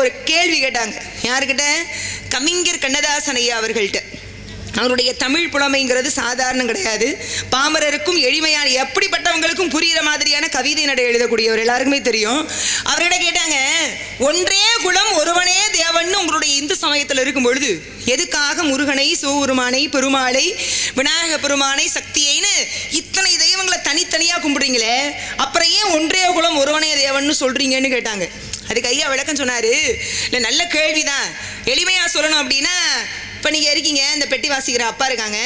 ஒரு கேள்வி கேட்டாங்க. யாருக்கிட்ட? கவிஞர் கண்ணதாசன் ஐயா அவர்கள்ட்ட. அவருடைய தமிழ் புலமைங்கிறது சாதாரணம் கிடையாது. பாமரருக்கும் எளிமையான எப்படிப்பட்டவங்களுக்கும் புரிகிற மாதிரியான கவிதை நடை எழுதக்கூடியவர், எல்லாருக்குமே தெரியும். அவர்கிட்ட கேட்டாங்க, ஒன்றே குலம் ஒருவனே தேவன் உங்களுடைய இந்து சமயத்தில் இருக்கும் பொழுது எதுக்காக முருகனை, சிவபெருமானை, பெருமாளை, விநாயக பெருமானை, சக்தியைன்னு இத்தனை தெய்வங்களை தனித்தனியாக கும்பிடுறீங்களே, அப்புறம் ஏன் ஒன்றே குலம் ஒருவனே தேவன் சொல்றீங்கன்னு கேட்டாங்க. அதுக்கு ஐயா விளக்கம் சொன்னாரு. இல்லை, நல்ல கேள்விதான். எளிமையாக சொல்லணும் அப்படின்னா, இப்போ நீங்கள் இருக்கீங்க, இந்த பெட்டி வாசிக்கிற அப்பா இருக்காங்க,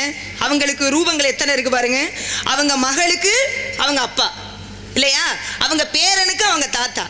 அவங்களுக்கு ரூபங்கள் எத்தனை இருக்குது பாருங்க. அவங்க மகளுக்கு அவங்க அப்பா இல்லையா, அவங்க பேரனுக்கு அவங்க தாத்தா,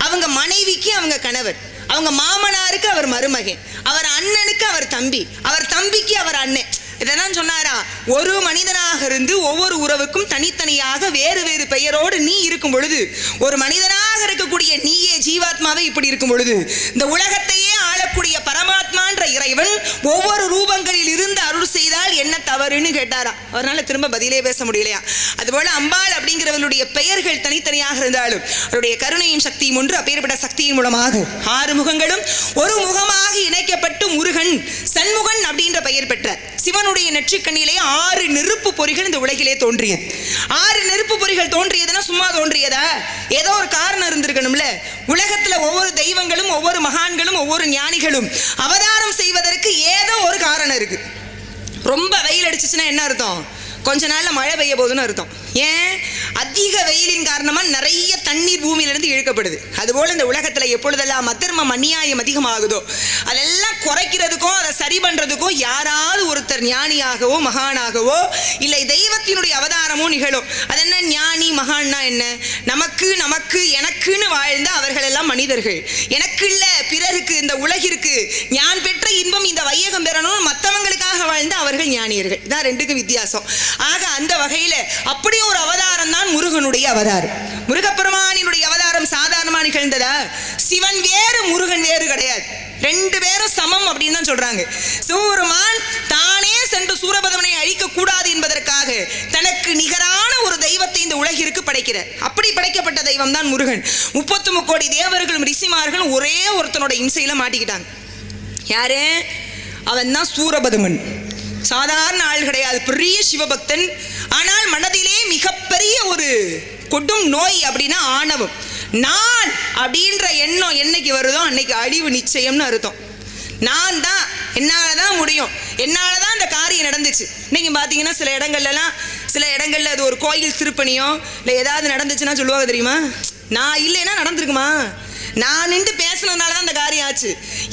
அவங்க மனைவிக்கு அவங்க கணவர், அவங்க மாமனாருக்கு அவர் மருமகன், அவர் அண்ணனுக்கு அவர் தம்பி, அவர் தம்பிக்கு அவர் அண்ணன். இதெல்லாம் சொன்னாரா? ஒரு மனிதனாக இருந்து ஒவ்வொரு உறவுக்கும் தனித்தனியாக வேறு வேறு பெயரோடு நீ இருக்கும் பொழுது, ஒரு மனிதனாக இருக்கக்கூடிய நீயே ஜீவாத்மாவே இப்படி இருக்கும் பொழுது, இந்த உலகத்தையே ஆளக்கூடிய பரமாத்மான்ற இறைவன் ஒவ்வொரு ரூபங்களில் இருந்து அருள் செய்தால் என்ன தவறுன்னு கேட்டாரா. அவரால் திரும்ப பதிலே பேச முடியலையா. அதுபோல அம்பாள் அப்படிங்கிறவளுடைய பெயர்கள் தனித்தனியாக இருந்தாலும் அவருடைய கருணையும் சக்தியும் ஒன்று. அப்பேற்பட்ட சக்தியின் மூலமாக 6 முகங்களும் ஒரு முகமாக இணைக்கப்பட்டு முருகன் சண்முகன் அப்படின்ற பெயர் பெற்றார். சிவனுடைய நெற்றிக்கண்ணிலே 6 நெருப்பு பொறிகள் இந்த உலகிலே தோன்றியது. 6 நெருப்பு பொறிகள் தோன்றியதுன்னா சும்மா தோன்றியதா? ஏதோ ஒரு காரணம் இருந்திருக்கணும்ல. உலகத்துல ஒவ்வொரு தெய்வங்களும், ஒவ்வொரு மகான்களும், ஒவ்வொரு ஞானிகளும் அவதாரம் செய்வதற்கு ஏதோ ஒரு காரணம் இருக்கு. ரொம்ப வெயில் அடிச்சுச்சுன்னா என்ன அர்த்தம்? கொஞ்ச நாள்ல மழை பெய்ய போகுதுன்னு அர்த்தம். ஏன்? அதிக வெயிலின் காரணமா நிறைய தண்ணீர் பூமியிலிருந்து இழுக்கப்படுது. அதுபோல இந்த உலகத்துல எப்பொழுதெல்லாம் அதர்மம் அநியாயம் அதிகமாகுதோ அதெல்லாம் குறைக்கிறதுக்கும் அதை சரி பண்றதுக்கும் யாராவது ஒருத்தர் ஞானியாகவோ மகானாகவோ இல்லை தெய்வத்தினுடைய அவதாரமோ நிகழும். அது என்ன ஞானி மகான்னா என்ன? நமக்கு நமக்கு எனக்குன்னு வாழ்ந்த அவர்கள் எல்லாம் மனிதர்கள். எனக்கு இல்ல பிறருக்கு, இந்த உலகிற்கு ஞான் பெற்ற இன்பம் இந்த வையகம் பெறணும் மற்றவங்களுக்காக வாழ்ந்த அவர்கள் ஞானியர்கள். இதான் ரெண்டுக்கும் வித்தியாசம். ஆக அந்த வகையில அப்படி ஒரு அவதாரம் தான் முருகனுடைய அவதாரம். முருகப்பெருமானினுடைய அவதாரம் சாதாரணமா நிகழ்ந்ததா? சிவன் வேறு முருகன் வேறு கிடையாது, 2 பேரும் சமம் அப்படின்னு தான் சொல்றாங்க. சிவபெருமான் தானே சென்று சூரபதமனை அழிக்க கூடாது என்பதற்காக தனக்கு நிகரான ஒரு தெய்வத்தை இந்த உலகிற்கு படைக்கிறார். அப்படி படைக்கப்பட்ட தெய்வம் தான் முருகன். 33 கோடி தேவர்களும் ரிஷிமார்களும் ஒரே ஒருத்தனோட இம்சையில மாட்டிக்கிட்டாங்க. யாரு? அவன் தான் சூரபதமன். சாதாரண ஆள் கிடையாது, பெரிய சிவபக்தன். ஆனால் மனதிலே மிகப்பெரிய ஒரு கொடும் நோய் அப்படின்னா ஆணவம். நான் அப்படின்ற எண்ணம் என்னைக்கு வருதோ அன்னைக்கு அழிவு நிச்சயம்னு அர்த்தம். நான் தான், என்னால தான் முடியும், என்னால தான் இந்த காரியம் நடந்துச்சு. இன்னைக்கு பார்த்தீங்கன்னா சில இடங்கள்ல அது ஒரு கோயில் திருப்பணியோ இல்லை ஏதாவது நடந்துச்சுன்னா சொல்லுவாங்க தெரியுமா, நான் இல்லைன்னா நடந்திருக்குமா, நான் நின்று பேசினதுனால தான் அந்த காரியம் ஆச்சு.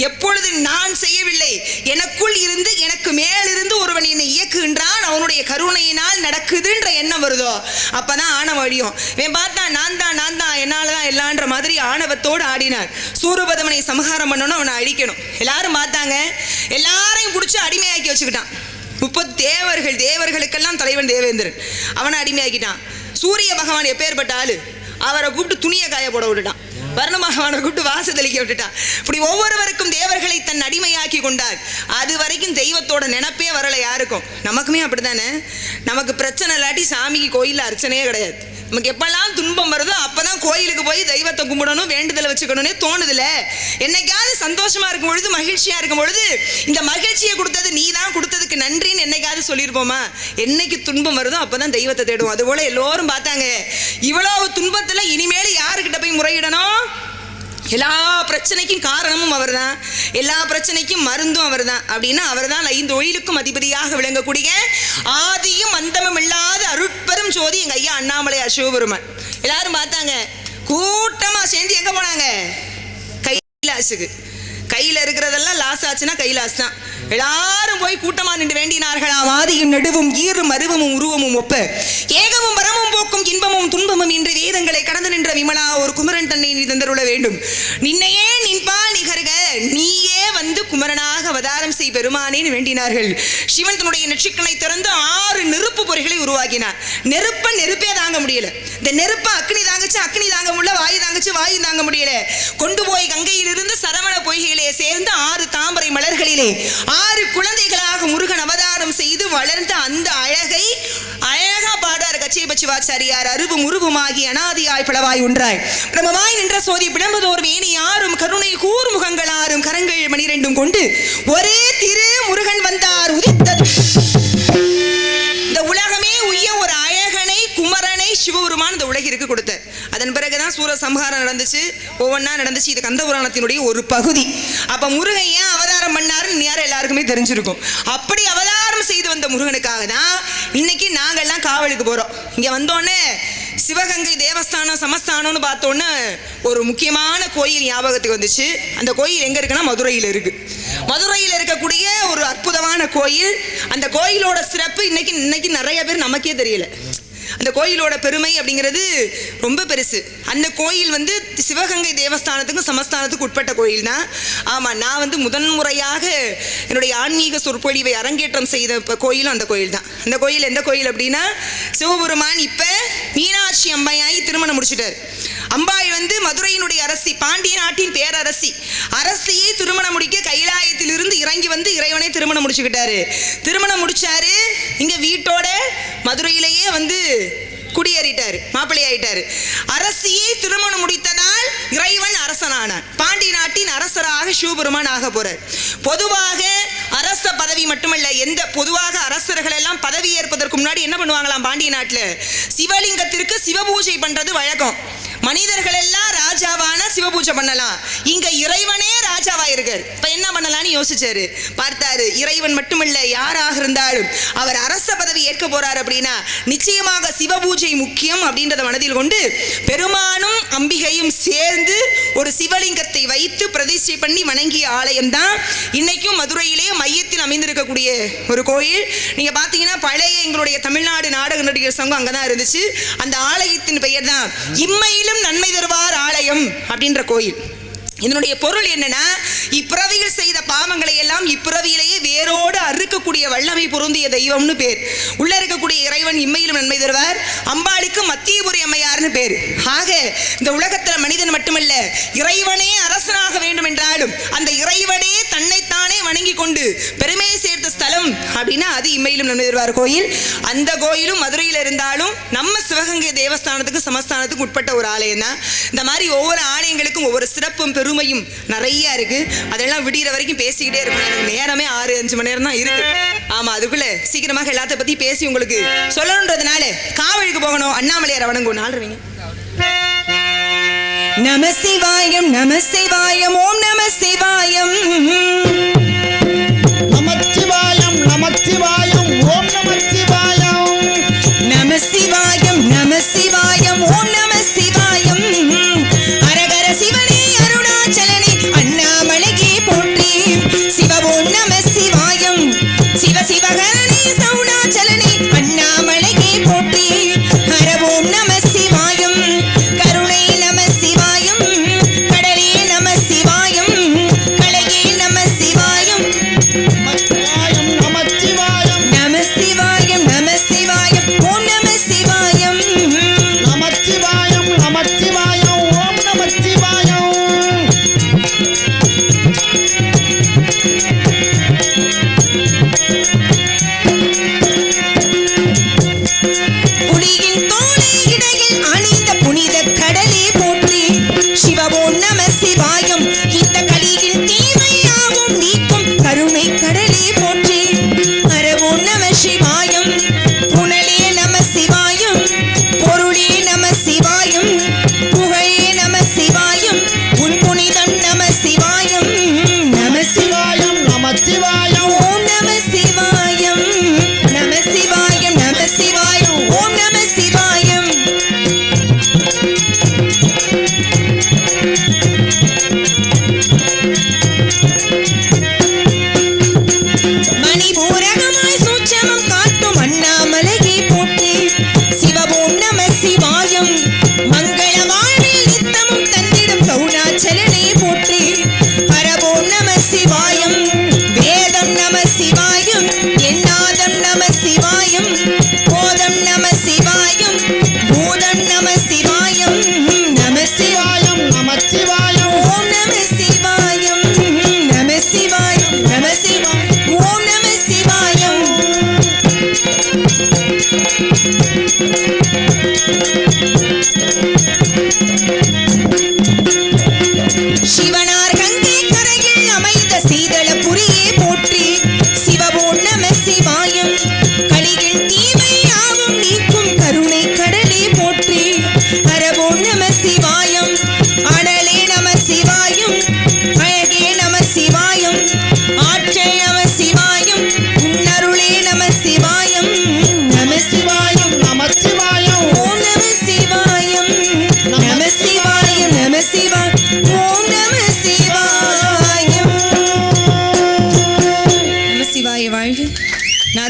எப்பொழுது நான் செய்யவில்லை, எனக்குள் இருந்து எனக்கு மேலிருந்து ஒருவன் என்னை இயக்குகின்றான், அவனுடைய கருணையினால் நடக்குதுன்ற எண்ணம் வருதோ அப்பதான் ஆணவம் அழியும். இவன் பார்த்தா நான் தான் என்னாலதான் எல்லான்ற மாதிரி ஆணவத்தோடு ஆடினார். சூரபதமனை சமகாரம் பண்ணணும், அவனை அழிக்கணும். எல்லாரும் பார்த்தாங்க, எல்லாரையும் பிடிச்சி அடிமையாக்கி வச்சுக்கிட்டான். 30 தேவர்களுக்கெல்லாம் தலைவன் தேவேந்திரன், அவனை அடிமையாக்கிட்டான். சூரிய பகவான் எப்பேற்பட்ட ஆளு, அவரை கூப்பிட்டு துணியை காய போட விட்டுட்டான். வர்ணமாகவனை கூப்பிட்டு வாச தெளிக்க விட்டுட்டான். இப்படி ஒவ்வொருவருக்கும் தேவர்களை தன் அடிமையாக்கி கொண்டார். அது வரைக்கும் தெய்வத்தோட நினைப்பே வரலை யாருக்கும். நமக்குமே அப்படித்தானே. நமக்கு பிரச்சனை இல்லாட்டி சாமிக்கு கோயிலில் அர்ச்சனையே கிடையாது. நமக்கு எப்பெல்லாம் துன்பம் வருதோ அப்பதான் கோயிலுக்கு போய் தெய்வத்தை கும்பிடணும், வேண்டுதலை வச்சுக்கணும்னே தோணுதுல. என்னைக்காவது சந்தோஷமா இருக்கும் பொழுது, மகிழ்ச்சியா இருக்கும் பொழுது, இந்த மகிழ்ச்சியை கொடுத்தது நீ தான், கொடுத்ததுக்கு நன்றின்னு என்னைக்காவது சொல்லியிருப்போமா? என்னைக்கு துன்பம் வருதோ அப்பதான் தெய்வத்தை தேடுவோம். அதுபோல எல்லோரும் பார்த்தாங்க, இவ்வளவு துன்பத்துல இனிமேல் யாருக்கிட்ட போய் முறையிடணும்? எல்லா பிரச்சனைக்கும் காரணமும் அவர் தான், எல்லா பிரச்சனைக்கும் மருந்தும் அவர் தான். அப்படின்னா அவர் தான் 5 தொழிலுக்கும் அதிபதியாக விளங்கக்கூடிய ஆதியும் அந்தமும் இல்லாத அருட்பெரும் ஜோதி எங்க ஐயா அண்ணாமலையார் சிவபெருமான். எல்லாரும் பார்த்தாங்க, கூட்டமா சேர்ந்து எங்க போனாங்க? கைலாசுக்கு. கையில இருக்கிறதெல்லாம் லாஸ் ஆச்சுன்னா கைலாஸ் தான். எல்லாரும் போய் கூட்டமா நின்று வேண்டினார்களாம். ஆதியும் நடுவும் ஈரும் அருவமும் உருவமும் ஒப்ப ஏகமும் பரமும் போக்கும் இன்பமும் துன்பமும் இன்று வேதங்களை கடந்து நின்ற விமலா ஒரு குமரன் தன்னை நீ தந்தருள வேண்டும். நின்னையே நின்பால் நிகர்க, நீயே வந்து குமரனாக அவதாரம் செய் பெருமானேன்னு வேண்டினார்கள். சிவன் தன்னுடைய நெற்றிக்கணை திறந்து 6 நெருப்பு பொறிகளை உருவாக்கினார். நெருப்பே தாங்க முடியல. இந்த நெருப்ப அக்னி தாங்கச்சு, அக்னி தாங்க முடியல. வாயு தாங்கச்சு, வாயு தாங்க முடியல. கொண்டு போய் கங்கையிலிருந்து சரவண பொய்கையிலே சேர்ந்து 6 தாமரை மலர்களிலே 6 குழந்தைகளாக முருகன் அவதாரம் செய்து வளர்ந்த அந்த அழகை அழகா பாடார் கச்சியபச்சி சிவாச்சாரியார் அருவும் உருவுமாகி அனாதியாய் பலவாய் ஒன்றாய் பிரமமாய் நின்ற சோதி பிளம்பதோர் வேணி யாரும் கருணை கூர் முகங்களாரும் கரங்கள் 12 கொண்டு ஒரே திரு முருகன் வந்தார் உதித்தது. இந்த உலகமே உய்ய ஒரு அழகனை குமரனை சிவபெருமான் இந்த உலகிற்கு கொடுத்தார். அதன் பிறகுதான் சூர சம்ஹாரம் நடந்துச்சு, ஒவ்வொன்றா நடந்துச்சு. இது கந்த புராணத்தினுடைய ஒரு பகுதி. அப்ப முருகன் ஏன் அவதாரம் பண்ணாருன்னு நேரம் எல்லாருக்குமே தெரிஞ்சிருக்கும். அப்படி அவதாரம் செய்து வந்த முருகனுக்காக தான் இன்னைக்கு நாங்கள்லாம் காவலுக்கு போறோம். இங்க வந்தோடனே சிவகங்கை தேவஸ்தானம் சமஸ்தானம்னு பார்த்தோன்னே ஒரு முக்கியமான கோயில் ஞாபகத்துக்கு வந்துச்சு. அந்த கோயில் எங்க இருக்குன்னா மதுரையில் இருக்கு. மதுரையில் இருக்கக்கூடிய ஒரு அற்புதமான கோயில். அந்த கோயிலோட சிறப்பு இன்னைக்கு நிறைய பேர் நமக்கே தெரியல. அந்த கோயிலோட பெருமை அப்படிங்கிறது ரொம்ப பெருசு. அந்த கோயில் சிவகங்கை தேவஸ்தானத்துக்கும் சமஸ்தானத்துக்கும் உட்பட்ட கோயில் தான். ஆமாம், நான் முதன்முறையாக என்னுடைய ஆன்மீக சொற்பொழிவை அரங்கேற்றம் செய்த கோயிலும் அந்த கோயில் தான். அந்த கோயில் எந்த கோயில் அப்படின்னா, சிவபெருமான் இப்போ மீனாட்சி அம்மையாகி திருமணம் முடிச்சுட்டார். அம்பாள் மதுரையினுடைய அரசி, பாண்டிய நாட்டின் பேரரசி. அரசியை திருமணம் முடிக்க கைலாயத்திலிருந்து இறங்கி இறைவனை திருமணம் முடிச்சுக்கிட்டாரு. திருமணம் முடிச்சாரு, இங்க வீட்டோட மதுரையிலேயே குடியேறிட்டாரு, மாப்பிள்ளையாயிட்டாரு. அரசியை திருமணம் முடித்ததால் இறைவன் அரசனானான். பாண்டிய நாட்டின் அரசராக சிவபெருமான் ஆக போறார். பொதுவாக அரச பதவி மட்டுமல்ல, பொதுவாக அரசர்கள் எல்லாம் பதவி ஏற்பதற்கு முன்னாடி என்ன பண்ணுவாங்களாம், பாண்டிய நாட்டில் சிவலிங்கத்திற்கு சிவபூஜை பண்றது வழக்கம். மனிதர்கள் எல்லாம் ராஜாவான சிவபூஜை பண்ணலாம், இங்க இறைவனே ராஜாவா இருக்காரு. இப்ப என்ன பண்ணலாம்னு யோசிச்சாரு. பார்த்தாரு, இறைவன் மட்டுமல்ல, யாராக இருந்தாலும் அவர் அரச பதவி ஏற்க போறார் அப்படின்னா நிச்சயமாக சிவபூஜை முக்கியம் அப்படின்றத மனதில் கொண்டு பெருமானும் அம்பிகையும் சேர்ந்து ஒரு சிவலிங்கத்தை வைத்து பிரதிஷ்டை பண்ணி வணங்கிய ஆலயம் தான் இன்னைக்கும் மதுரையிலே மையத்தில் அமைந்திருக்கக்கூடிய ஒரு கோயில். நீங்க பாத்தீங்கன்னா பழைய எங்களுடைய தமிழ்நாடு நாடக நடிகர் சங்கம் அங்கதான் இருந்துச்சு. அந்த ஆலயத்தின் பெயர் தான் இம்மையிலும் நன்மை தருவார் ஆலயம் அப்படின்ற கோயில். இதனுடைய பொருள் என்னன்னா, இப்பிறவியில் செய்த பாவங்களை எல்லாம் இப்பிறவியிலேயே வேரோடு அறுக்கக்கூடிய வல்லமை பொருந்திய தெய்வம்னு பேர். உள்ள இருக்கக்கூடிய இறைவன் இம்மையிலும் நன்மை தருவார். அம்பாளுக்கு மத்தியபுரி அம்மையார்னு பேர். ஆக இந்த உலகத்துல மனிதன் மட்டுமல்ல, இறைவனே அரசனாக வேண்டும் என்றாலும் அந்த இறைவனே தன்னைத்தானே வணங்கி கொண்டு பெருமையை சேர்த்த ஸ்தலம் அப்படின்னா அது இம்மையிலும் நன்மை தருவார் கோயில். அந்த கோயிலும் மதுரையில் இருந்தாலும் நம்ம சிவகங்கை தேவஸ்தானத்துக்கு சமஸ்தானத்துக்கு உட்பட்ட ஒரு ஆலயம் தான். இந்த மாதிரி ஒவ்வொரு ஆலயங்களுக்கும் ஒவ்வொரு சிறப்பும் பெருமையும் நிறைய இருக்கு. அதெல்லாம் விடிகிற வரைக்கும் பேசிக்கிட்டே இருக்கணும். எனக்கு நேரமே 6-5 மணி நேரம் தான் இருக்கு. ஆமா, அதுக்குள்ள சீக்கிரமாக எல்லாத்த பத்தி பேசி உங்களுக்கு சொல்லணுன்றதுனால காவலுக்கு போகணும். அண்ணாமலையார் வணங்கும் நாள்றவங்க. நம சிவாயம் நம சிவாயம் ஓம் நம சிவாயம் நமச்சிவாயம் நமச்சிவாயம் ஓம் நமச்சிவாயம் நம சிவாயம் நம சிவாயம் ஓம் நம சிவாயம் அரகர சிவனே அருணாச்சலனே அண்ணாமலையே போற்றி சிவவோம் நம சிவாயம் சிவ சிவகரணே சௌடாச்சலனே அண்ணாமலையே போற்றி ஹரவோம் நம சிவாயம் கருணை நம சிவாயம் கடலே நம சிவாயம்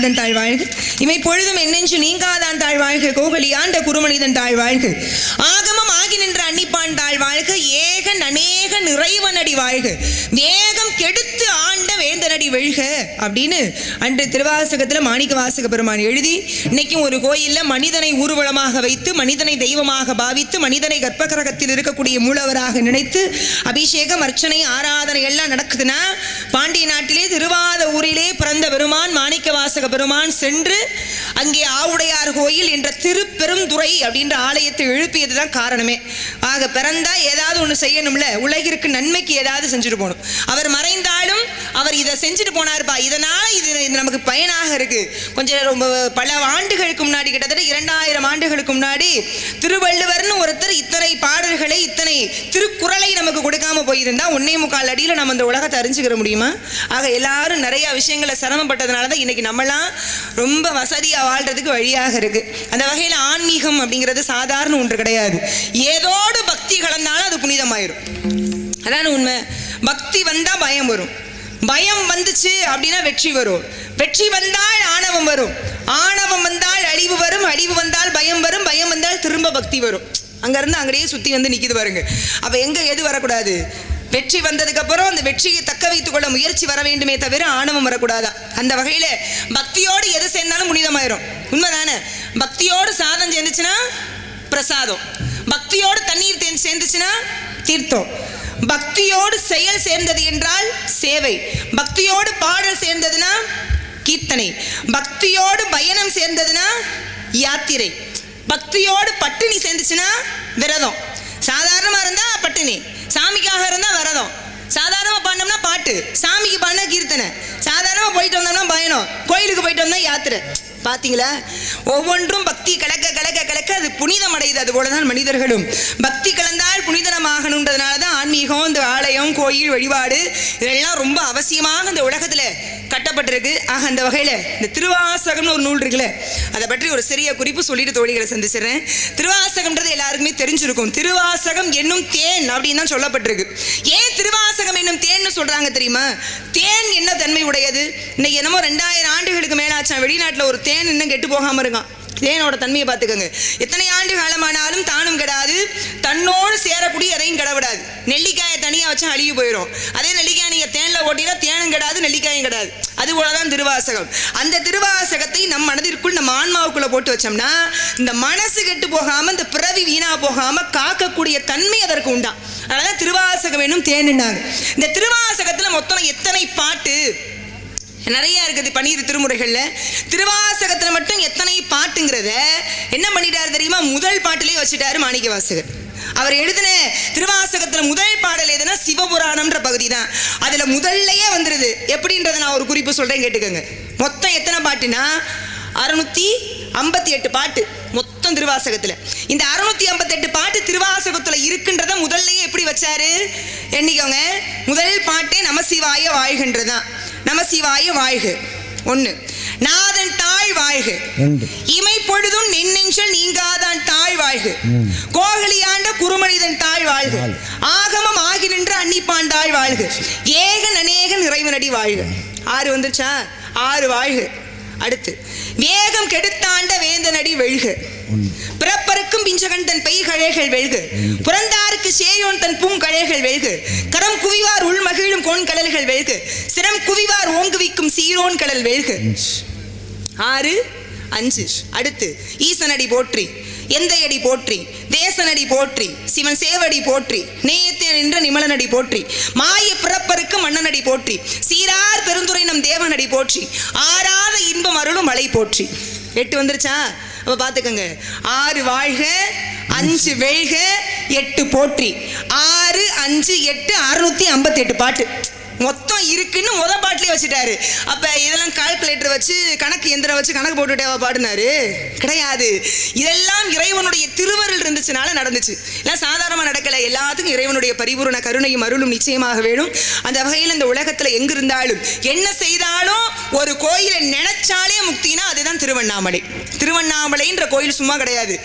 நாதன் தாழ்வாழ்க, இமை பொழுதும் என்னென்று நீங்காதான் தாழ்வாழ்க, கோகலி ஆண்ட குருமனிதன் தாழ்வாழ்க, ஆகமம் ஆகி நின்ற அன்னிப்பான் தாழ்வாழ்க, ஏகன் அநேக நிறைவனடி வாழ்க, வேகம் கெடுத்து ஆண்ட வேந்தனடி வெழ்க அப்படின்னு அன்று திருவாசகத்தில் மாணிக்க வாசக பெருமான் எழுதி இன்னைக்கும் ஒரு கோயிலில் மனிதனை ஊர்வலமாக வைத்து மனிதனை தெய்வமாக பாவித்து மனிதனை கர்ப்பகிரகத்தில் இருக்கக்கூடிய மூலவராக நினைத்து அபிஷேகம் அர்ச்சனை ஆராதனை எல்லாம் நடக்குதுன்னா பாண்டிய நாட்டிலே திருவாத ஊரிலே பிறந்த பெருமான் மாணிக்க வாசக பெருமான் சென்று அங்கே ஆவுடையார் கோயில் என்ற திருப்பெருந்துறை அப்படின்ற ஆலயத்தை எழுப்பியது தான் காரணமே. ஆக பிறந்தா ஏதாவது ஒன்று செய்யணும்ல, உலகிற்கு நன்மைக்கு ஏதாவது செஞ்சுட்டு போகணும். அவர் மறைந்தாலும் அவர் இதை செஞ்சுட்டு போனார்ப்பா, இதனால இது நமக்கு பயனாக இருக்கு. கொஞ்சம் ரொம்ப பல ஆண்டுகளுக்கு முன்னாடி, கிட்டத்தட்ட 2000 ஆண்டுகளுக்கு முன்னாடி திருவள்ளுவர்னு ஒருத்தர் இத்தனை பாடல்களை இத்தனை திருக்குறளை நமக்கு கொடுக்காம போயிருந்தா 1.25 அடியில் நம்ம இந்த உலகத்தை அறிஞ்சுக்கிற முடியுமா? ஆக எல்லாரும் நிறைய விஷயங்களை சிரமப்பட்டதுனால தான் இன்னைக்கு நம்மளாம் ரொம்ப வசதியாக வாழ்றதுக்கு வழியாக இருக்கு. அந்த வகையில் ஆன்மீகம் அப்படிங்கிறது சாதாரண ஒன்று கிடையாது. ஏதோடு பக்தி கலந்தாலும் அது புனிதமாயிரும். அதான் உண்மை. பக்தி வந்தால் பயம் வரும், பயம் வந்துச்சு அப்படின்னா வெற்றி வரும், வெற்றி வந்தால் ஆணவம் வரும், ஆணவம் வந்தால் அழிவு வரும், அழிவு வந்தால் பயம் வரும், பயம் வந்தால் திரும்ப பக்தி வரும். அங்கேருந்து அங்கேயே சுற்றி வந்து நிற்கிது பாருங்க. அப்போ எங்கே எது வரக்கூடாது? வெற்றி வந்ததுக்கு அப்புறம் அந்த வெற்றியை தக்க வைத்துக் கொள்ள முயற்சி வர வேண்டுமே தவிர ஆணவம் வரக்கூடாதா. அந்த வகையில் பக்தியோடு எது சேர்ந்தாலும் புனிதமாயிரும். உண்மைதானே? பக்தியோடு சாதம் சேர்ந்துச்சுன்னா பிரசாதம், பக்தியோடு தண்ணீர் சேர்ந்துச்சுன்னா தீர்த்தம், பக்தியோடு செயல் சேர்ந்தது என்றால் சேவை, பக்தியோடு பாடல் சேர்ந்ததுன்னா கீர்த்தனை, பக்தியோடு பயணம் சேர்ந்ததுன்னா யாத்திரை, பக்தியோடு பட்டினி சேர்ந்துச்சுன்னா விரதம். சாதாரணமாக இருந்தால் பட்டினி, சாமிக்காக இருந்தால் விரதம், சாதாரணமாக பாடினோம்னா பாட்டு, சாமிக்கு பாடினா கீர்த்தனை, சாதாரணமாக போயிட்டு வந்தோம்னா பயணம், கோயிலுக்கு போயிட்டு வந்தால் யாத்திரை. பார்த்தீங்களா? ஒவ்வொன்றும் பக்தி கலக்க கலக்க கலக்க அது புனிதம் அடையுது. அதுபோலதான் மனிதர்களும் பக்தி கலந்தால் புனிதமாகணுன்றதுனால தான் ஆன்மீகம், இந்த ஆலயம், கோயில் வழிபாடு இதெல்லாம் ரொம்ப அவசியமாக இந்த உலகத்தில் கட்டப்பட்டிருக்கு. ஆக அந்த வகையில் இந்த திருவாசகம்னு ஒரு நூல் இருக்குல்ல, அதை பற்றி ஒரு சிறிய குறிப்பு சொல்லிட்டு தோழிகளை சந்திச்சிடுறேன். திருவாசகம்ன்றது எல்லாருக்குமே தெரிஞ்சிருக்கும். திருவாசகம் என்னும் தேன் அப்படின்னு தான் சொல்லப்பட்டிருக்கு. ஏன் திருவாசகம் என்னும் தேன்னு சொல்றாங்க தெரியுமா? தேன் என்ன தன்மை உடையது? இன்னைக்கு என்னமோ 2000 ஆண்டுகளுக்கு மேலாச்சா வெளிநாட்டில் ஒரு தேன் இன்னும் கெட்டு போகாமல் இருக்கான். தேனோட தன்மையை பார்த்துக்கோங்க. எத்தனை ஆண்டு காலமானாலும் தானும் கெடாது, தன்னோடு சேரக்கூடிய எதையும் கெடவிடாது. நெல்லிக்காயை தனியாக வச்சா அழுகி போயிடும். அதே நெல்லிக்காய் நீங்கள் தேனில் ஓட்டினா தேனும் கெடாது, நெல்லிக்காயும் கெடாது. அதுபோலதான் திருவாசகம். அந்த திருவாசகத்தை நம் மனதிற்குள், நம்ம ஆன்மாவுக்குள்ள போட்டு வச்சோம்னா இந்த மனசு கெட்டு போகாம, இந்த பிறவி வீணா போகாம காக்கக்கூடிய தன்மை அதற்கு உண்டா. அதனால திருவாசகம் என்னும் தேனுன்னாங்க. இந்த திருவாசகத்தில் மொத்தம் எத்தனை பாட்டு நிறைய இருக்குது. 12 திருமுறைகளில் திருவாசகத்தில் மட்டும் எத்தனை பாட்டுங்கிறத என்ன பண்ணிட்டாரு தெரியுமா? முதல் பாட்டிலே வச்சுட்டாரு மாணிக்க வாசகர். அவர் எழுதின திருவாசகத்தில் முதல் பாடல் எதுனா சிவபுராணம்ன்ற பகுதி தான். அதில் முதல்லையே வந்துடுது. எப்படின்றத நான் ஒரு குறிப்பு சொல்கிறேன், கேட்டுக்கோங்க. மொத்தம் எத்தனை பாட்டுனா 658 பாட்டு மொத்தம் திருவாசகத்தில். இந்த 658 பாட்டு திருவாசகத்தில் இருக்குன்றத முதல்லையே எப்படி வச்சாரு எண்ணிக்கோங்க. முதல் பாட்டே நமசிவாய வாழ்கின்றதான். நமசிவாய வாழ்க 1, நாதன் தாழ் வாழ்க, இமை பொழுதும் நெஞ்சல் நீங்காதான் தாழ் வாழ்க, கோகலியாண்ட குருமனிதன் தாழ் வாழ்க, ஆகமம் ஆகி நின்ற அன்னிப்பான் தாழ் வாழ்க, ஏகன் அநேகன் இறைவனடி வாழ்க. 6 வந்துருச்சா? 6 வாழ்க. அடுத்து வேகம் கெடுத்தாண்ட வேந்தனடி வெழ்க, பிறப்பருக்கும் பிஞ்சகன் தன் பெய் கழைகள் வெல்க, புறந்தாருக்கு சேயோன் தன் பூங்கழைகள் வெல்க, கரம் குவிவார் உள் மகிழும் கோன் கடல்கள் வெல்க, சிரம் குவிவார் ஓங்குவிக்கும் சீரோன் கடல் வெல்க. 6, 5. அடுத்து ஈசனடி போற்றி, எந்தையடி போற்றி, தேசனடி போற்றி, சிவன் சேவடி போற்றி, நேயத்தே நின்ற நிமலனடி போற்றி, மாய பிறப்பருக்கு மன்னனடி போற்றி, சீரார் பெருந்துரை நம் தேவனடி போற்றி, ஆறாத இன்பம் அருளும் மலை போற்றி. 8 வந்துருச்சா? அப்ப பார்த்துக்கோங்க. 6 வாழ்க, 5 வெல்க, 8 போற்றி. 6, 5, 8 658 பாட்டு மொத்தம் இருக்குன்னு பாட்டிலே வச்சுட்டாரு. அப்ப இதெல்லாம் கால்குலேட்டர் வச்சு கணக்கு எந்திரம் வச்சு கணக்கு போட்டுட்டேவா பாடினாரு? கிடையாது. இதெல்லாம் இறைவனுடைய திருவருள் இருந்துச்சுனால நடந்துச்சு. எல்லாம் சாதாரணமாக நடக்கலை. எல்லாத்துக்கும் இறைவனுடைய பரிபூரண கருணையும் அருளும் நிச்சயமாக வேணும். அந்த வகையில் இந்த உலகத்தில் எங்க இருந்தாலும் என்ன செய்தாலும் ஒரு கோயிலை நினைச்சாலே முக்தினா அதுதான் திருவண்ணாமலை. திருவண்ணாமலைன்ற கோயில் சும்மா கிடையாது.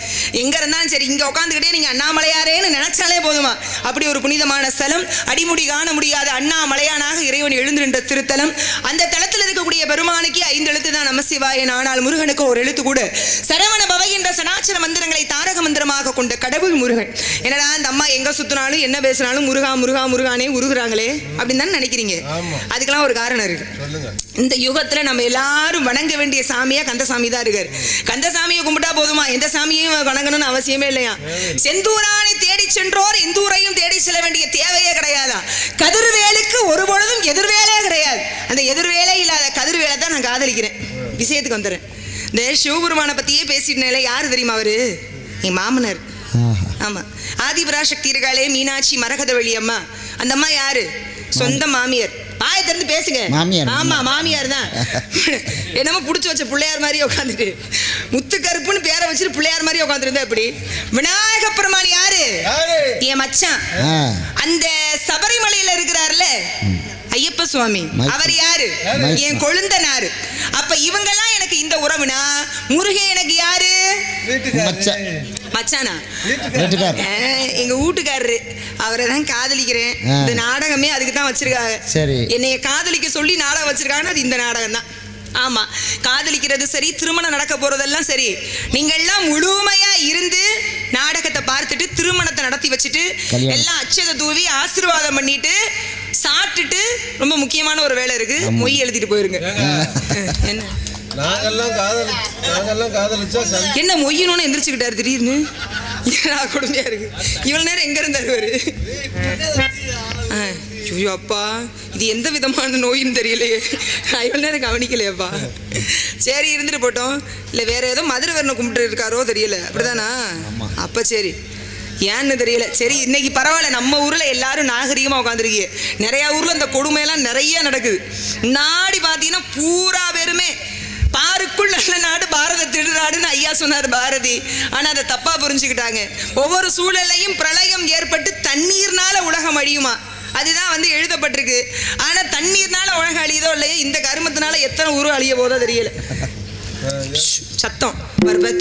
எங்க இருந்தாலும் சரி, இங்க உட்காந்துக்கிட்டே நீங்க அண்ணாமலையாரேன்னு நினைச்சாலே போதுமா, அப்படி ஒரு புனிதமான ஸ்தலம். அடிமுடி காண முடியாத அண்ணாமலையான பெருமானாக இறைவன் எழுந்து நின்ற திருத்தலம். அந்த தலத்தில் இருக்கக்கூடிய பெருமானுக்கு 5 எழுத்து தான் நமசிவாயன். ஆனால் முருகனுக்கு ஒரு எழுத்து கூட. சரவண பவ என்ற சனாச்சர மந்திரங்களை தாரக மந்திரமாக கொண்ட கடவுள் முருகன். என்னடா அந்த அம்மா எங்க சுத்தினாலும் என்ன பேசினாலும் முருகா முருகா முருகானே உருகுறாங்களே அப்படின்னு தானே நினைக்கிறீங்க. அதுக்கெல்லாம் ஒரு காரணம் இருக்கு. இந்த யுகத்துல நம்ம எல்லாரும் வணங்க வேண்டிய சாமியா கந்தசாமி தான் இருக்காரு. கந்தசாமியை கும்பிட்டா போதுமா? எந்த சாமியும் வணங்கணும்னு அவசியமே இல்லையா? செந்தூரானை தேடி சென்றோர் எந்தூரையும் தேடி செல்ல வேண்டிய தேவையே கிடையாதா? கதிர்வேலுக்கு ஒரு பொழுதும் எதிர்வேலே கிடையாது. அந்த எதிர்வேலே இல்லாத கதிர்வேலை தான் நான் காதலிக்கிறேன். விஷயத்துக்கு வந்துடுறேன். இந்த சிவபெருமானை பத்தியே பேசிட்டேன். யாரு தெரியுமா? அவரு என் மாமனார். ஆமா, ஆதிபராசக்தி இருக்காளே மீனாட்சி மரகதவள்ளி அம்மா, அந்த அம்மா யாரு? சொந்த மாமியார். பாய திறந்து பேசுங்க. ஆமா, மாமியார் தான். என்னமோ புடிச்சு வச்ச பிள்ளையார் மாதிரி உட்காந்துட்டு முத்து கருப்புன்னு பேரை வச்சுட்டு பிள்ளையார் மாதிரி உட்காந்துருந்தா எப்படி? விநாயக பெருமான் யாரு? என் மச்சான். அந்த சபரிமலையில இருக்கிறார்ல ஐயப்ப சுவாமி, அவர் யாரு? என் கொழுந்தனாரு. அப்ப இவங்கெல்லாம் எனக்கு இந்த உறவுனா முருகன் எனக்கு யாரு? மச்சானா? எங்க வீட்டுக்காரரு. அவரை தான் காதலிக்கிறேன். இந்த நாடகமே அதுக்கு தான் வச்சிருக்காங்க. என்னைய காதலிக்க சொல்லி நாடகம் வச்சிருக்காங்க. அது இந்த நாடகம் தான். ஆமா, காதலிக்கிறது சரி, திருமணம் நடக்க போறதெல்லாம் சரி. நீங்க எல்லாம் முழுமையா இருந்து நாடகத்தை பார்த்துட்டு திருமணத்தை நடத்தி வச்சுட்டு எல்லாம் அச்சதை தூவி ஆசீர்வாதம் பண்ணிட்டு சாப்பிட்டுட்டு ரொம்ப முக்கியமான ஒரு வேலை இருக்கு, மொய் எழுதிட்டு போயிருங்க. என்ன என்ன மொய்யணும்னு எந்திரிச்சுக்கிட்டாரு திடீர்னு? கொடுமையா இருக்கு. இவ்வளவு நேரம் எங்க இருந்தாரு? ஐயோ அப்பா, இது எந்த விதமான நோயின்னு தெரியலையே. இவ்வளவு நேரம் கவனிக்கலையப்பா. சரி, இருந்துட்டு போட்டோம். இல்ல வேற ஏதோ மதுரவர்ணம் கும்பிட்டு இருக்காரோ தெரியல. அப்படிதானா? அப்ப சரி, ஏன்னு தெரியல. சரி, இன்னைக்கு பரவாயில்ல. நம்ம ஊர்ல எல்லாரும் நாகரிகமா உட்காந்துருக்கீங்க. நிறைய ஊர்ல இந்த கொடுமையெல்லாம் நிறைய நடக்குது. நாடி பாத்தீங்கன்னா பூரா பேருமே பாருக்குள் நல்ல நாடு பாரத திருநாடுன்னு ஐயா சொன்னார் பாரதி. ஆனா அதை தப்பா புரிஞ்சுக்கிட்டாங்க. ஒவ்வொரு சூழலையும் பிரளயம் ஏற்பட்டு தண்ணீர்னால உலகம் அழியுமா, அதுதான் எழுதப்பட்டிருக்கு. ஆனா தண்ணீர்னால உலகம் அழியுதோ இல்லையோ, இந்த கருமத்தினால எத்தனை ஊரும் அழிய போதோ தெரியல. சத்தம்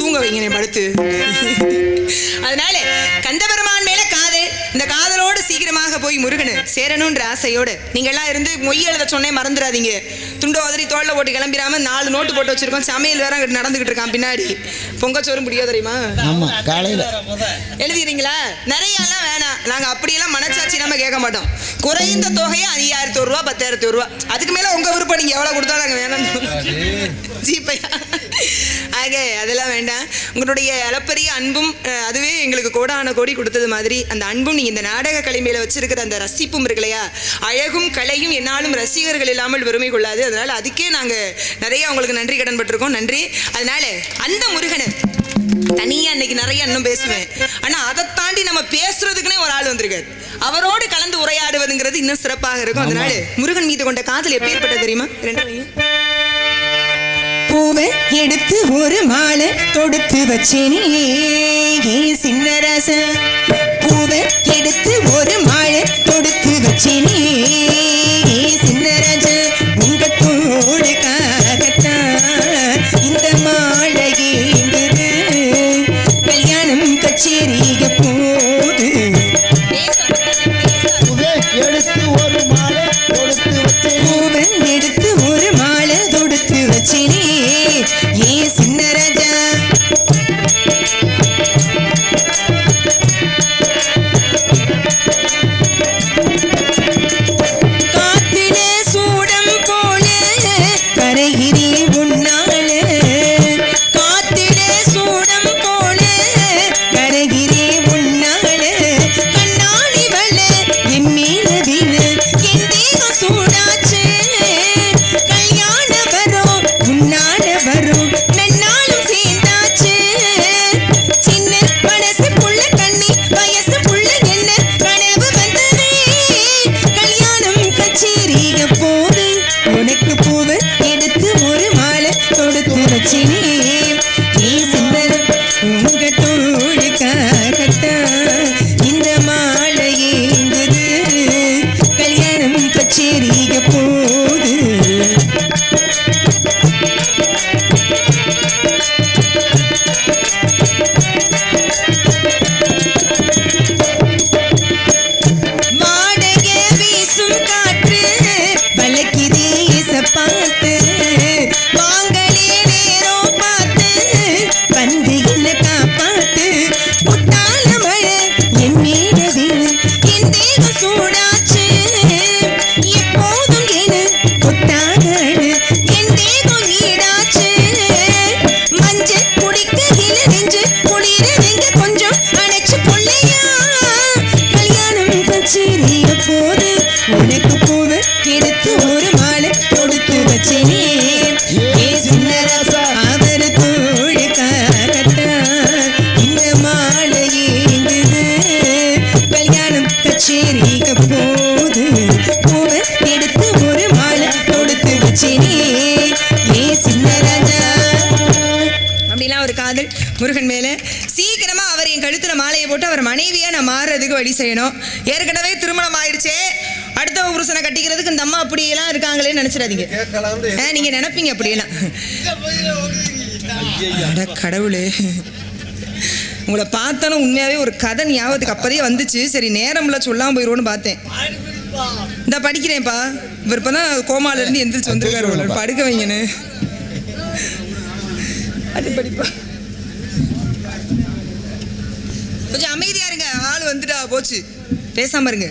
தூங்க வைங்க படுத்து. அதனால கந்தபெருமான் மேல காதல். இந்த காதலோடு சீக்கிரமாக போய் முருகனு சேரணுன்ற ஆசையோடு நீங்க எல்லாம் இருந்து மொய் எழுத சொன்னே மறந்துடாதீங்க. துண்டோ உதறி தோல்ல போட்டு கிளம்பிடாம 4 நோட்டு போட்டு வச்சிருக்கோம். சமையல் வேற நடந்துகிட்டு இருக்கான் பின்னாடி. பொங்கச்சோறும் முடியாது தெரியுமா? காலையில எழுதிடுறீங்களா? நிறைய எல்லாம் வேணாம். நாங்க அப்படியெல்லாம் மனச்சாட்சி நம்ம கேட்க மாட்டோம். குறைந்த தொகையை 5000 ரூபா 10,000 ரூபா. அதுக்கு மேல உங்க விருப்பம். நீங்க எவ்வளவு கொடுத்தாலும் நாங்க வேணாம். ஜீப்பையா? ஆக அதெல்லாம் வேண்டாம். உங்களுடைய அளப்பரிய அன்பும் அதுவே எங்களுக்கு கோடான கோடி கொடுத்தது மாதிரி அந்த அன்பும் நீங்க இந்த நாடக கலை மேல வச்சிருக்கிற அந்த ரசிப்பும் இருக்கு இல்லையா, அழகும் கலையும் என்னாலும் ரசிகர்கள் இல்லாமல் பெருமை கொள்ளாது. அதனால அதுக்கே நாங்க நிறைய உங்களுக்கு நன்றி கடன் பட்டிருக்கோம். நன்றி. அதனால அந்த முருகனை தனியா இன்னைக்கு நிறைய இன்னும் பேசுவேன். ஆனா அதை தாண்டி நம்ம பேசுறதுக்குன்னே ஒரு ஆள் வந்திருக்காரு. அவரோடு கலந்து உரையாடுவதுங்கிறது இன்னும் சிறப்பாக இருக்கும். அதனால முருகன் மீது கொண்ட காதல் எப்பேற்பட்டது தெரியுமா? பூவை எடுத்து ஒரு மாலை தொடுத்து வச்சேனே சின்னரச. பூவை எடுத்து ஒரு மாலை தொடுத்து வச்சேனே சின்னரச. உங்க தோளுக்காகத்தான் இந்த மாலையேங்குது. கல்யாணம் கச்சேரிக போது எடுத்து ஒரு மாலை தொடுத்து வச்சேன். பூவை எடுத்து ஒரு மாலை தொடுத்து வச்சேனே ஏ சின்னராஜா. காத்திலே சூடம் போல கரைகிறே உன்னால. காத்திலே சூடம் போல கரைகிறே உன்னால. கண்ணாடி வள என் மேலவில என் தேகம் சூடாச்சு. கல்யாண வரும் உன்னால வரும் நன்னாலும் சேர்ந்தாச்சு. சின்ன மனசு புள்ள கண்ணி வயசு புள்ள என்ன கனவு வந்ததே. கல்யாணம் கச்சேரிக போது உனக்கு பூவை எடுத்து ஒரு மாலை தொடுத்து வச்சினே சிந்தரம். உங்க தோளுக்காகத்தான் இந்த மாலையேங்குது. கல்யாணம் கச்சேரிக முருகன் மேலே சீக்கிரமா அவர் என் கழுத்துல மாலையை போட்டு அவர் மனைவியா நான் மாறுறதுக்கு வழி செய்யணும். ஏற்கனவே திருமணம் ஆயிடுச்சே, அடுத்த புருஷனை கட்டிக்கிறதுக்கு இந்த அம்மா அப்படியெல்லாம் இருக்காங்களேன்னு நினைச்சிடாதீங்க. நீங்க நினைப்பீங்க அப்படியெல்லாம். கடவுளே, உங்களை பார்த்தாலும் உண்மையாவே ஒரு கதை ஞாபகத்துக்கு அப்பதே வந்துச்சு. சரி நேரம்ல சொல்லாம போயிடுவோன்னு பார்த்தேன். இந்த படிக்கிறேன்ப்பா. இவர் இப்பதான் கோமால இருந்து எந்திரிச்சு வந்திருக்காரு. படுக்க வைங்கன்னு அது படிப்பா. கொஞ்சம் அமைதியா இருங்க. ஆள் வந்துட்டா போச்சு, பேசாம இருங்க.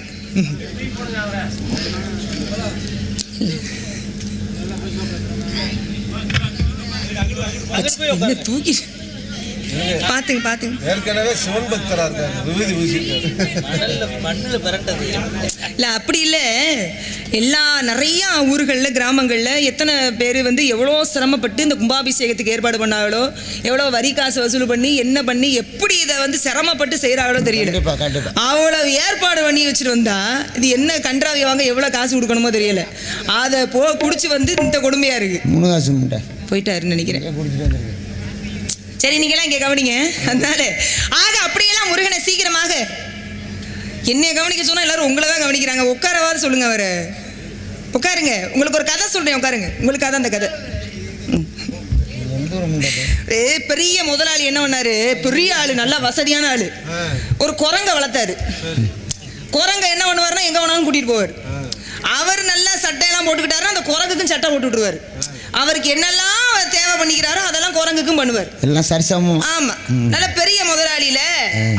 என்ன தூக்கி பாத்துங்க பாத்துங்க. ஏற்கனவே சிவன் பக்தரா இருக்காரு, விபூதி இல்ல அப்படி இல்ல. எல்லா நிறைய ஊர்களில் கிராமங்களில் எத்தனை பேர் வந்து எவ்வளோ சிரமப்பட்டு இந்த கும்பாபிஷேகத்துக்கு ஏற்பாடு பண்ணாங்களோ, எவ்வளோ வரி காசு வசூல் பண்ணி என்ன பண்ணி எப்படி இதை வந்து சிரமப்பட்டு செய்கிறாங்களோ தெரியல. அவ்வளோ ஏற்பாடு பண்ணி வச்சுட்டு வந்தா இது என்ன கன்றாவி வாங்க எவ்வளோ காசு கொடுக்கணுமோ தெரியல. அதை குடிச்சு வந்து இந்த கொடுமையா இருக்கு. போயிட்டாருன்னு நினைக்கிறேன். சரி நீங்களாம் இங்கே கவனிங்க. அதனால அப்படியெல்லாம் முருகனை சீக்கிரமாக என்னைய கவனிக்க சொன்னா எல்லாரும் உங்களை தான் கவனிக்கிறாங்க. உட்காரவாது சொல்லுங்க. அவரை உட்காருங்க. உங்களுக்கு ஒரு கதை சொல்றேன், உட்காருங்க. உங்களுக்கு அதான் அந்த கதை. பெரிய முதலாளி என்ன பண்ணாரு, பெரிய ஆளு, நல்ல வசதியான ஆளு, ஒரு குரங்க வளர்த்தாரு. குரங்க என்ன பண்ணுவாருன்னா எங்க வேணாலும் கூட்டிட்டு போவார். அவர் நல்லா சட்டையெல்லாம் போட்டுக்கிட்டாரு, அந்த குரங்குக்கும் சட்டை போட்டு விட்டுருவாரு. அவருக்கு என்னெல்லாம் தேவை பண்ணிக்கிறாரோ அதெல்லாம் குரங்குக்கும் பண்ணுவார். எல்லாம் சரிசமம். ஆமா, நல்ல பெரிய முதலாளியில.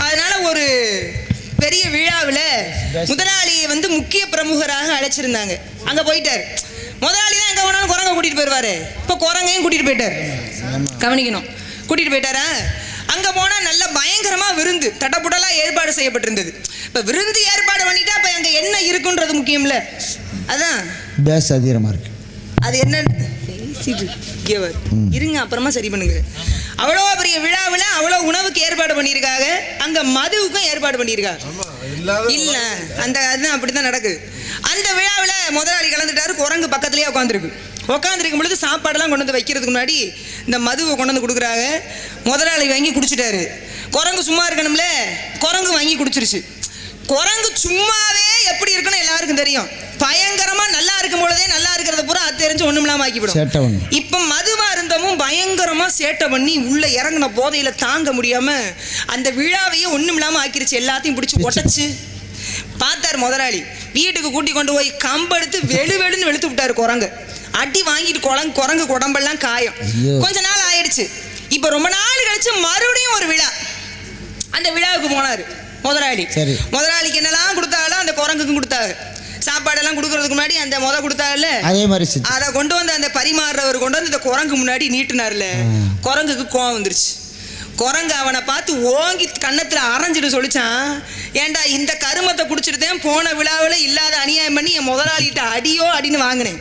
அதனால ஒரு பெரிய விழாவில் முதலாளியை வந்து முக்கிய பிரமுகராக அழைச்சிருந்தாங்க. அங்க போயிட்டாரு. முதலாளி தான் எங்க வேணாலும் குரங்க கூட்டிட்டு போயிருவாரு. இப்ப குரங்கையும் கூட்டிட்டு போயிட்டாரு. கவனிக்கணும். கூட்டிட்டு போயிட்டாரா? அங்க போனா நல்ல பயங்கரமா விருந்து தடபுடலா ஏற்பாடு செய்யப்பட்டிருந்தது. இப்ப விருந்து ஏற்பாடு பண்ணிட்டா அப்ப அங்க என்ன இருக்குன்றது முக்கியம்ல. அதான் பேஸ் அதிகமா இருக்கு. அது என்ன இருங்க, அப்புறமா சரி பண்ணுங்க. அவ்வளோ பெரிய விழாவில் அவ்வளோ உணவுக்கு ஏற்பாடு பண்ணியிருக்காங்க. அங்க மதுவுக்கும் ஏற்பாடு பண்ணியிருக்காங்க. இல்ல அந்த அதுதான் அப்படித்தான் நடக்குது. அந்த விழாவில் முதலாளி கலந்துட்டாரு. குரங்கு பக்கத்துலயே உட்காந்துருக்கும் பொழுது சாப்பாடெல்லாம் கொண்டு வந்து வைக்கிறதுக்கு முன்னாடி இந்த மதுவை கொண்டு வந்து கொடுக்குறாங்க. முதலாளி வாங்கி குடிச்சிட்டாரு. குரங்கு சும்மா இருக்கணும்ல, குரங்கு வாங்கி குடிச்சிருச்சு. குரங்கு சும்மாவே எப்படி இருக்குன்னு எல்லாருக்கும் தெரியும். பயங்கரமா நல்லா இருக்கும் பொழுதே நல்லா இருக்கிறத பூரா அது தெரிஞ்சு ஒண்ணுமில்லாம ஆக்கிவிடும். இப்ப மதுவா இருந்தவும் பயங்கரமா சேட்டை பண்ணி உள்ள இறங்கின போதையில தாங்க முடியாம அந்த விழாவையே ஒண்ணுமில்லாம ஆக்கிருச்சு. எல்லாத்தையும் பிடிச்சி உடைச்சு பார்த்தாரு முதலாளி. வீட்டுக்கு கூட்டி கொண்டு போய் கம்பெடுத்து வெளுன்னு வெளுத்து விட்டாரு. குரங்கு அடி வாங்கிட்டு குரங்கு உடம்பெல்லாம் காயம். கொஞ்ச நாள் ஆயிடுச்சு. இப்ப ரொம்ப நாள் கழிச்சு மறுபடியும் ஒரு விழா. அந்த விழாவுக்கு போனாரு முதலாளி. முதலாளிக்கு என்னெல்லாம் கொடுத்தாலும் அந்த குரங்குக்கும் கொடுத்தாரு. சாப்பாடெல்லாம் கொடுக்கறதுக்கு முன்னாடி அந்த கொடுத்தாருல அதே மாதிரி அதை கொண்டு வந்து அந்த பரிமாறுறவர் கொண்டு வந்து இந்த குரங்கு முன்னாடி நீட்டினார்ல. குரங்குக்கு கோவம் வந்துருச்சு. குரங்கு அவனை பார்த்து ஓங்கி கன்னத்துல அரைஞ்சிட்டு சொல்லிச்சான், ஏண்டா இந்த கருமத்தை குடிச்சிட்டுதான் போன விழாவில் இல்லாத அநியாயம் பண்ணி என் முதலாளிகிட்ட அடியோ அடின்னு வாங்கினேன்.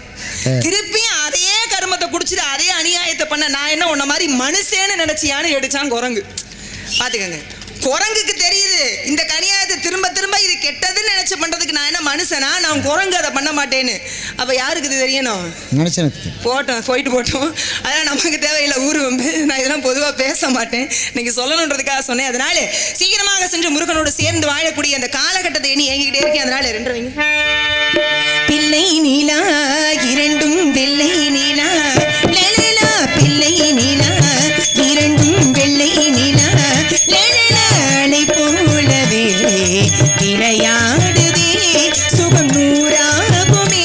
திருப்பியும் அதே கருமத்தை குடிச்சிட்டு அதே அநியாயத்தை பண்ண நான் என்ன உன்ன மாதிரி மனுஷன்னு நினைச்சியான்னு எடுச்சான் குரங்கு. பாத்துக்கங்க, குரங்குக்கு தெரியுது இந்த கனியாயத்தை திரும்ப திரும்ப இது கெட்டதுன்னு நினைச்சு பண்றதுக்கு நான் என்ன மனுஷனா, நான் குரங்கு அதை பண்ண மாட்டேன்னு. அப்ப யாருக்கு இது தெரியணும்? போட்டோம், போயிட்டு. அதெல்லாம் நமக்கு தேவையில்லை. ஊரு நான் இதெல்லாம் பொதுவா பேச மாட்டேன், நீங்க சொல்லணுன்றதுக்காக சொன்னேன். அதனால சீக்கிரமாக சென்று முருகனோடு சேர்ந்து வாழக்கூடிய அந்த காலகட்டத்தை எண்ணி ஏங்கிக்கிட்டே இருக்கேன். அதனால ரெண்டு வைங்க. பிள்ளை நீலா இரண்டும் வெள்ளை நீலா, லலலா பிள்ளை நீலா இரண்டும் வெள்ளை நீலா, லலலானை போலவே விளையாடுதே சுகம் நூறாகுமே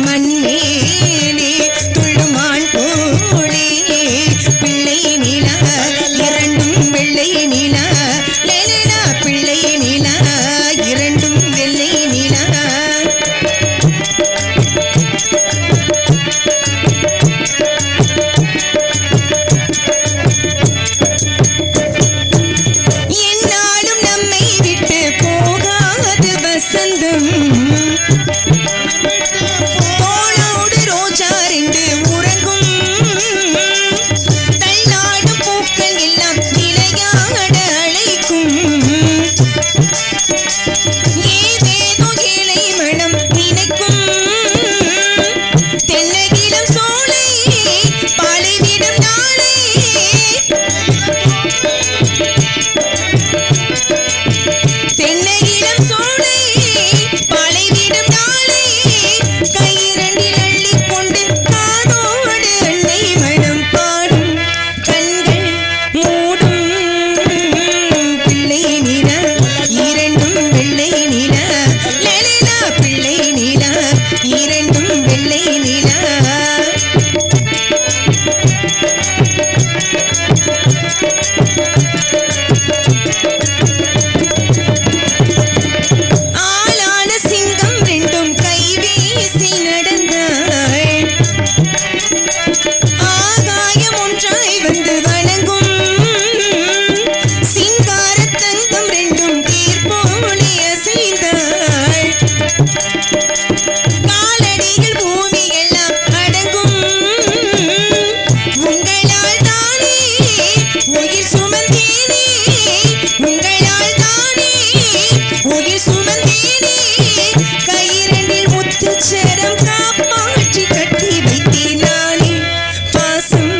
மண்மேலே துள்ளுமான் போலே. பிள்ளை நீலா இரண்டும் வெள்ளை நீலா, லலலா பிள்ளை நீலா இரண்டும் வெள்ளை நீலா. நடந்தாள். ஆகாயம் ஒன்றாய் வந்து வணங்கும் சிங்கார தங்கம் ரெண்டும் தீர்ப்போலே அசைந்தாள். காலடிகள் பூமி எல்லாம் அடங்கும் உங்களால் தானே உயிர் சுமந்தேனே, உங்களால் தானே உயிர் சுமந்தேனே, கையிரண்டில் முத்துச்சரம் காப்பாற்றி கட்டி வைத்தேன் நானே, பாசம்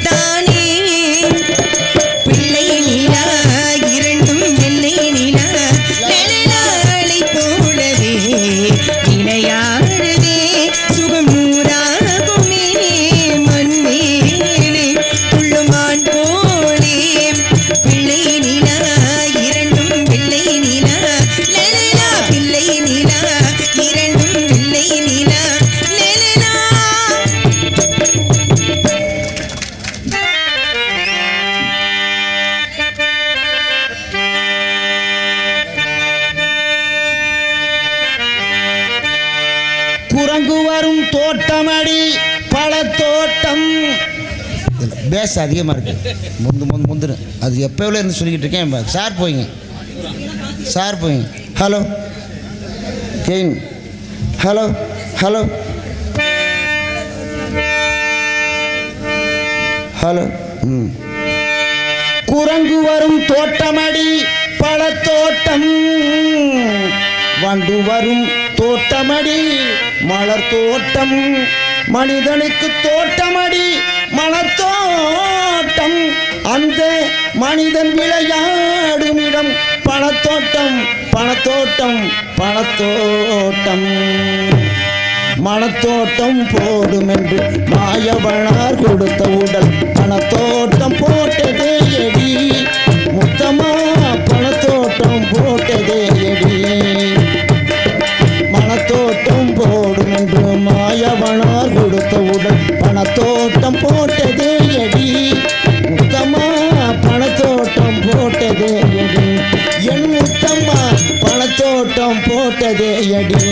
தானே. பிள்ளை நிலா இரண்டும் வெள்ளை நிலா நிழலாளை போலவே விளையாடுதே, சுகம் நூறாகுமே மண்மேலே துள்ளுமான் போலே. பிள்ளை நிலா இரண்டும் வெள்ளை நிலா நிழலா, பிள்ளை நிலா இரண்டும் வெள்ளை நிலா நிழலா. குரங்கு வரும் தோட்டமடி பழத்தோட்டம். பேஸ் அதிகமாக இருக்கு, முந்துரு அது எப்போவில் இருந்து சொல்லிக்கிட்டு இருக்கேன். சார் போயிங்க, சார் போயிங்க. ஹலோ கெயின், ஹலோ ஹலோ ஹலோ. குரங்கு வரும் தோட்டமடி பழத்தோட்டம், வண்டு வரும் தோட்டமடி மலர் தோட்டம், மனிதனுக்கு தோட்டமடி மனத்தோட்டம், அந்த மனிதன் விளையாடும் இடம் பணத்தோட்டம், பணத்தோட்டம், பணத்தோட்டம். மனத்தோட்டம் போடும் என்று மாயவனார் கொடுத்த உடல் பணத்தோட்டம் போட்டதே எடி, முத்தமா பணத்தோட்டம் போட்டதே எடி. மனத்தோட்டம் போடும் என்று மாயவனார் கொடுத்த உடல் பணத்தோட்டம் போட்டதே எடி, முத்தமா பணத்தோட்டம் போட்டதே எடி. என் முத்தம்மா பணத்தோட்டம் போட்டதே எடி.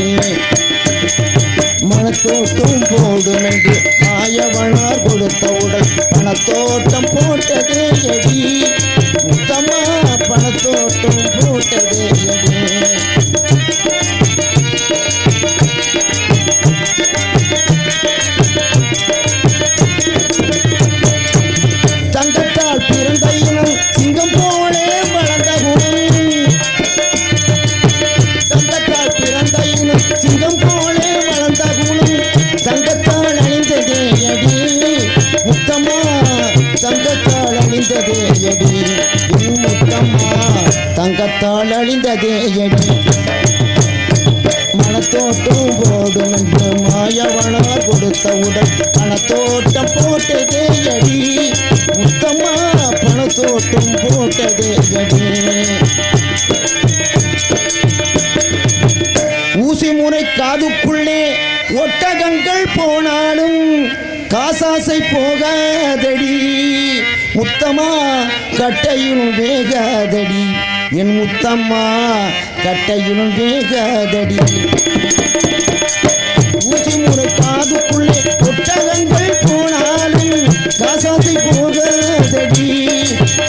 மனத்தோட்டம் போடும் என்று மாயவனார் கொடுத்த உடல் பணத்தோட்டம் போட்டதே எடி, முத்தமா பணத்தோட்டம் போட்டதே எடி. தங்கத்தால் பிறந்த இனம் சிங்கம் போலே வளர்ந்த குணம், தங்கத்தால் பிறந்த இனம் சிங்கம் போலே வளர்ந்த குணம், தங்கத்தால் அணிந்ததே எடி, முத்தம்மா தங்கத்தால் அணிந்ததே எடி, முத்தம்மா தங்கத்தால் அழிந்ததே எடி. மனத்தோட்டம் போடும் என்று மாயவனார் கொடுத்த உடல் பணத்தோட்டம் போட்டதே எடி, முத்தம்மா பணத்தோட்டம் போட்டதே எடி. ஊசி முனை காதுக்குள்ளே ஒட்டகங்கள் போனாலும் காசாசை போகாதடி, முத்தம்மா கட்டையிலும் வேகாதடி, என் முத்தம்மா கட்டையிலும் வேகாதடி. ஊசி முறை காதுக்குள்ளே ஒட்டகங்கள் போனாலும் காசாசை போகாதடி,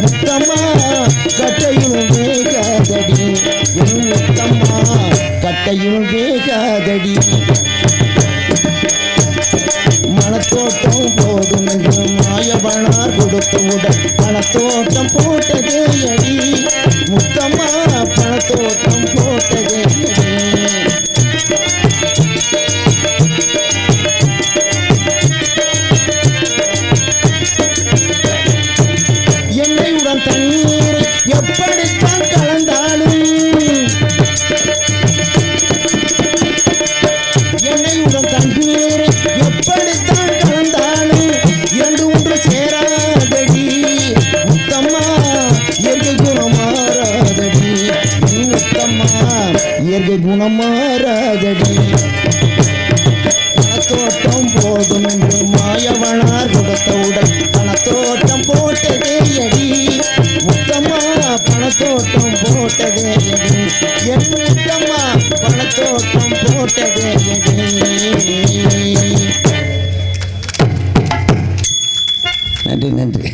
முத்தம்மா கட்டையிலும் வேகாதடி, என் முத்தம்மா கட்டையிலும் வேகாதடி. மனத்தோட்டம் போடும் என்று மாயவனார் கொடுத்த உடல் பணத்தோட்டம் போட்டதே எடி, முத்தம்மா பணத்தோட்டம் போட்டதே எடி. எண்ணெயுடன் தண்ணீரை எப்படித்தான் கலந்தாலும், எண்ணெயுடன் தண்ணீரை எப்படித்தான் கலந்தாலும் இரண்டு ஒன்று சேராதடி, முத்தம்மா இயற்கை குணம் மாறாதடி, முத்தம்மா இயற்கை குணம் மாறாதடி. பணத்தோட்டம் போடும் என்று மாயவனார் கொடுத்த உடல் பணத்தோட்டம் போட்டதே எடி, முத்தம்மா பணத்தோட்டம் போட்டதே எடி, என் முத்தம்மா பணத்தோட்டம் போட்டதே எடி. நன்றி நன்றி